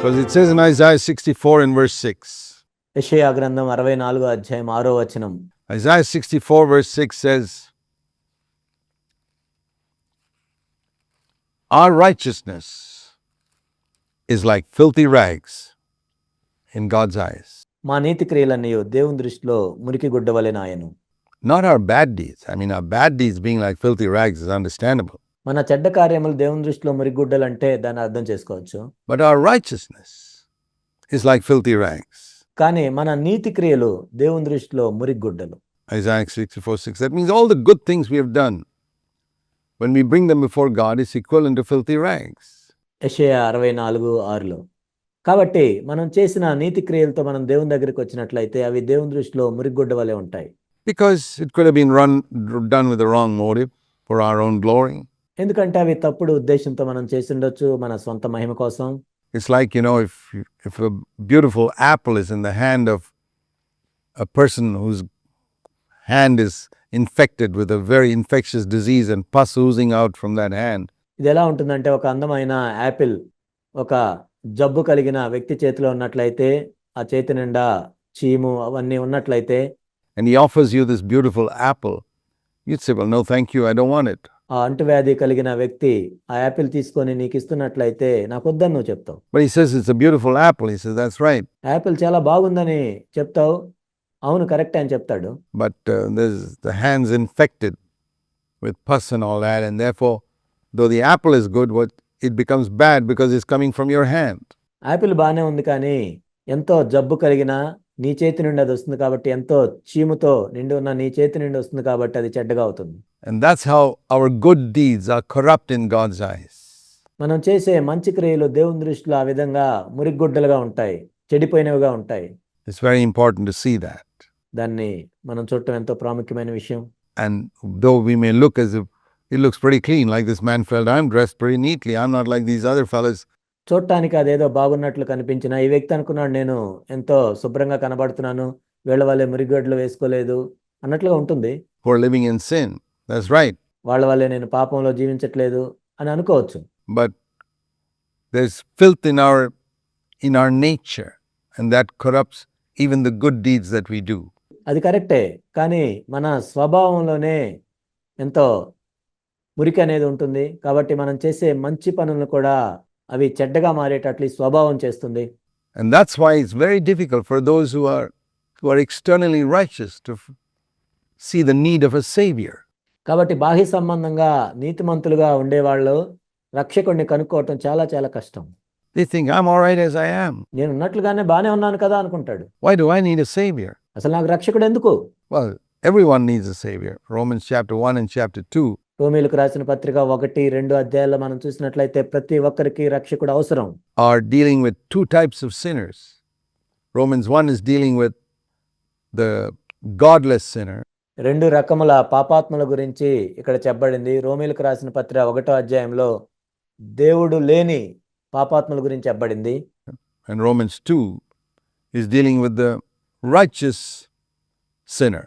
Because it says in Isaiah 64 in verse 6. యెషయా గ్రంథం 64 అధ్యాయం 6వ వచనం. Isaiah 64 verse 6 says, our righteousness is like filthy rags in God's eyes. మా నీతి క్రియలన్నీ దేవుని దృష్టిలో మురికి గుడ్డ వలె నాయను. Not our bad deeds. I mean, our bad deeds being like filthy rags is understandable. మన చెడ్డ కార్యములు దేవుని దృష్టిలో మురికి గుడ్డలు అంటే దాన్ని అర్థం చేసుకోవచ్చు. But our righteousness is like filthy rags. కానీ మన నీతి క్రియలు దేవుని దృష్టిలో మురికి గుడ్డలు. Isaiah 64:6. That means all the good things we have done, when we bring them before God, is equivalent to filthy rags. యెషయా 64:6లో. కాబట్టి మనం చేసిన నీతి క్రియలతో మనం దేవుని దగ్గరికి వచ్చినట్లయితే అవి దేవుని దృష్టిలో మురికి గుడ్డ వలె ఉంటాయి. Because it could have been done with the wrong motive for our own glory. ఎందుకంటే అవి తప్పుడు ఉద్దేశంతో మనం చేసి ఉండొచ్చు, మన సొంత మహిమ కోసం. It's like, if a beautiful apple is in the hand of a person whose hand is infected with a very infectious disease and pus oozing out from that hand. ఇది ఎలా ఉంటుందంటే ఒక అందమైన యాపిల్ ఒక జబ్బు కలిగిన వ్యక్తి చేతిలో ఉన్నట్లయితే ఆ చేతి నిండా చీము అవన్నీ ఉన్నట్లయితే And he offers you this beautiful apple. You'd say, well, no, thank you, I don't want it. ఆ అంటువ్యాధి కలిగిన వ్యక్తి ఆ యాపిల్ తీసుకొని నీకు ఇస్తున్నట్లయితే నాకు వద్దని నువ్వు చెప్తావు. But he says it's a beautiful apple. He says, that's right. Apple చాలా బాగుందని చెప్తావు, అవును కరెక్టే అని చెప్తాడు. But there's the hand's infected with pus and all that, and therefore, though the apple is good, it becomes bad because it's coming from your hand. Apple బాగానే ఉంది కానీ ఎంతో జబ్బు కలిగిన నీ చేతి నుండి అది వస్తుంది కాబట్టి, ఎంతో చీముతో నిండి ఉన్న నీ చేతి నుండి వస్తుంది కాబట్టి అది చెడ్డగా అవుతుంది. And that's how our good deeds are corrupt in God's eyes. మనం చేసే మంచి క్రియలు దేవుని దృష్టిలో ఆ విధంగా మురిగుడ్డలుగా ఉంటాయి, చెడిపోయినవిగా ఉంటాయి. It's very important to see that. దాన్ని మనం చూడటం ఎంతో ప్రాముఖ్యమైన విషయం. And though we may look as if it looks pretty clean, like this man felt, I'm dressed pretty neatly, I'm not like these other fellas. చూడటానికి అదేదో బాగున్నట్లు కనిపించిన ఈ వ్యక్తి అనుకున్నాడు నేను ఎంతో శుభ్రంగా కనబడుతున్నాను, వీళ్ళ వాళ్ళే మురిగొడ్లు వేసుకోలేదు అన్నట్లుగా ఉంటుంది. Who are living in sin. That's right. వాళ్ళ వాళ్ళే నేను పాపంలో జీవించట్లేదు అని అనుకోవచ్చు. But there's filth in our nature, and that corrupts even the good deeds that we do. అది కరెక్టే, కానీ మన స్వభావంలోనే ఎంతో మురికి అనేది ఉంటుంది. కాబట్టి మనం చేసే మంచి పనులను కూడా అవి చెడ్డగా మారేటట్లు స్వభావం చేస్తుంది. And that's why it's very difficult for those who are externally righteous to see the need of a savior. కాబట్టి బాహ్య సంబంధంగా నీతిమంతులుగా ఉండేవాళ్ళు రక్షకుడిని కనుక్కోవటం చాలా చాలా కష్టం. They think, I'm all right as I am. నేను ఉన్నట్లుగానే బానే ఉన్నాను కదా అనుకుంటాడు. Why do I need a savior? అసలు నాకు రక్షకుడు ఎందుకు? Well, everyone needs a savior. Romans chapter 1 and chapter 2. రోమీయులకు రాసిన పత్రిక 1-2 అధ్యాయాల్లో మనం చూసినట్లయితే ప్రతి ఒక్కరికి రక్షకుడు అవసరం. Are dealing with two types of sinners. Romans 1 is dealing with the godless sinner. 2 రకముల పాపాత్ముల గురించి ఇక్కడ చెప్పబడింది. రోమీయులకు రాసిన పత్రిక 1వ అధ్యాయంలో దేవుడు లేని పాపాత్ముల గురించి చెప్పబడింది. And Romans 2 is dealing with the righteous sinner.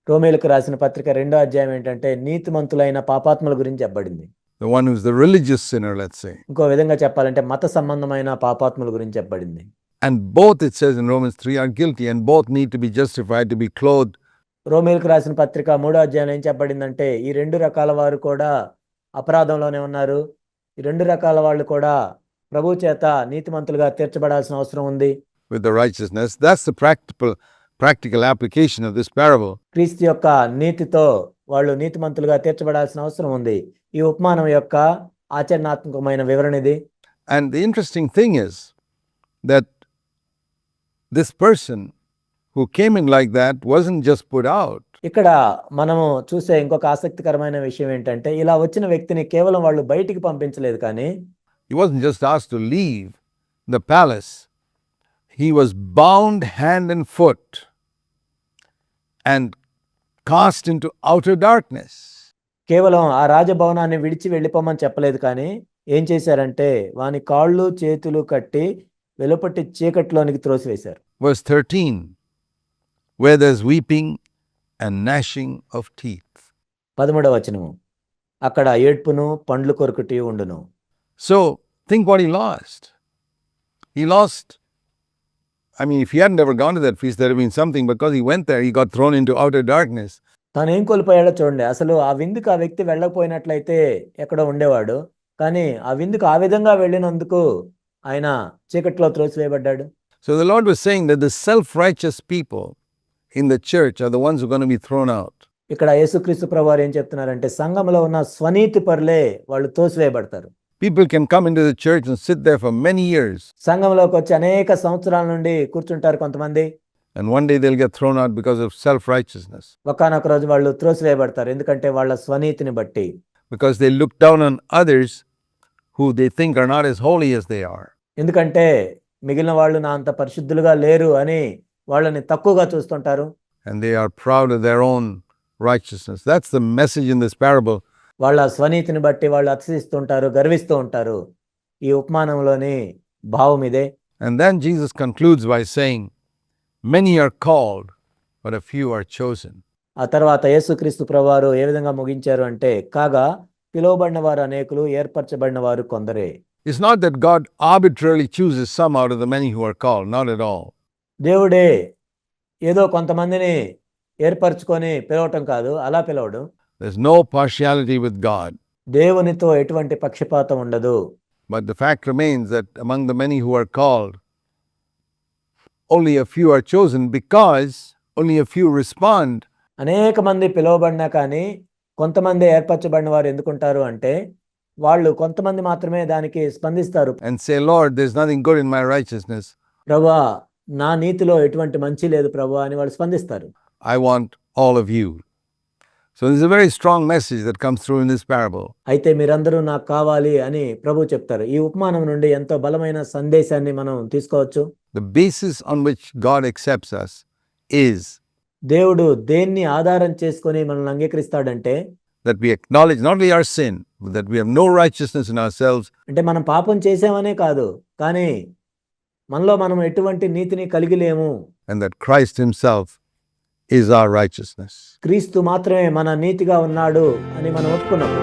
రోమీయులకు రాసిన పత్రిక 2వ అధ్యాయం ఏంటంటే నీతిమంతులైన పాపాత్ముల గురించి చెప్పబడింది. The one who's the religious sinner, let's say. ఇంకో విధంగా చెప్పాలంటే మత సంబంధమైన పాపాత్ముల గురించి చెప్పబడింది. And both, it says in Romans 3, are guilty, and both need to be justified to be clothed. రోమీయులకు రాసిన పత్రిక 3వ అధ్యాయంలో ఏం చెప్పబడిందంటే ఈ 2 రకాల వారు కూడా అపరాధంలోనే ఉన్నారు. ఈ 2 రకాల వాళ్ళు కూడా ప్రభు చేత నీతిమంతులుగా తీర్చబడాల్సిన అవసరం ఉంది. With the righteousness, that's the practical application of this parable. క్రీస్తు యొక్క నీతితో వాళ్ళు నీతిమంతులుగా తీర్చబడాల్సిన అవసరం ఉంది. ఈ ఉపమానం యొక్క ఆచరణాత్మకమైన వివరణ ఇది. And the interesting thing is that this person who came in like that wasn't just put out. ఇక్కడ మనము చూసే ఇంకొక ఆసక్తికరమైన విషయం ఏంటంటే ఇలా వచ్చిన వ్యక్తిని కేవలం వాళ్ళు బయటికి పంపించలేదు, కానీ He wasn't just asked to leave the palace. He was bound hand and foot and cast into outer darkness. కేవలం ఆ రాజభవనాన్ని విడిచి వెళ్ళిపోమని చెప్పలేదు, కానీ ఏం చేశారంటే వాని కాళ్ళు చేతులు కట్టి వెలుపటి చీకట్లోనికి త్రోసివేశారు. Verse 13, where there's weeping and gnashing of teeth. 13వ వచనము, అక్కడ ఏడ్పును పండ్లు కొరుకుటి ఉండును. So think what he lost. He lost. I mean, if he had never gone to that feast, there would have been something. Because he went there, he got thrown into outer darkness. తాను ఏం కోల్పోయాడో చూడండి. అసలు ఆ విందుకు ఆ వ్యక్తి వెళ్ళకపోయినట్లయితే ఎక్కడో ఉండేవాడు. కానీ ఆ విందుకు ఆ విధంగా వెళ్ళినందుకు ఆయన చీకట్లో త్రోసివేయబడ్డాడు. So the Lord was saying that the self-righteous people in the church are the ones who are going to be thrown out. ఇక్కడ యేసుక్రీస్తు ప్రభువారు ఏం చెప్తున్నారంటే సంఘంలో ఉన్న స్వనీతి పరులే వాళ్ళు తోసివేయబడతారు. People can come into the church and sit there for many years, సంఘంలోకి వచ్చి అనేక సంవత్సరాల నుండి కూర్చుంటారు కొంతమంది. and one day they'll get thrown out because of self-righteousness, ఒకానొక రోజు వాళ్ళు త్రోసివేయబడతారు. ఎందుకంటే వాళ్ళ స్వనీతిని బట్టి, because they look down on others who they think are not as holy as they are. ఎందుకంటే మిగిలిన వాళ్ళు నా అంత పరిశుద్ధులుగా లేరు అని వాళ్ళని తక్కువగా చూస్తుంటారు. And they are proud of their own righteousness. That's the message in this parable. వాళ్ళ స్వనీతిని బట్టి వాళ్ళు అతిశయిస్తుంటారు, గర్విస్తూ ఉంటారు. ఈ ఉపమానంలోని భావం ఇదే. And then Jesus concludes by saying, many are called, but a few are chosen. ఆ తర్వాత యేసుక్రీస్తు ప్రభువారు ఏ విధంగా ముగించారు అంటే, కాగా పిలువబడిన వారు అనేకులు, ఏర్పరచబడిన వారు కొందరే. It's not that God arbitrarily chooses some out of the many who are called, not at all. దేవుడే ఏదో కొంతమందిని ఏర్పరచుకొని పిలవటం కాదు, అలా పిలవడు. There's no partiality with God. దేవునితో ఎటువంటి పక్షపాతం ఉండదు. But the fact remains that among the many who are called, only a few are chosen because only a few respond. అనేక మంది పిలువబడినా కానీ కొంతమంది ఏర్పరచబడిన వారు ఎందుకుంటారు అంటే, వాళ్ళు కొంతమంది మాత్రమే దానికి స్పందిస్తారు. And say, Lord, there's nothing good in my righteousness. ప్రభువా, నా నీతిలో ఎటువంటి మంచి లేదు ప్రభువా అని వాళ్ళు స్పందిస్తారు. I want all of you. So there's a very strong message that comes through in this parable. అయితే మీరందరూ నాకు కావాలి అని ప్రభు చెప్తారు. ఈ ఉపమానం నుండి ఎంతో బలమైన సందేశాన్ని మనం తీసుకోవచ్చు. The basis on which God accepts us is దేవుడు దేన్ని ఆధారం చేసుకొని మనల్ని అంగీకరిస్తాడంటే, that we acknowledge not only our sin, but that we have no righteousness in ourselves, అంటే మనం పాపం చేసామనే కాదు, కానీ మనలో మనం ఎటువంటి నీతిని కలిగి లేము. and that Christ himself is our righteousness. క్రీస్తు మాత్రమే మన నీతిగా ఉన్నాడు అని మనం ఒప్పుకున్నాము.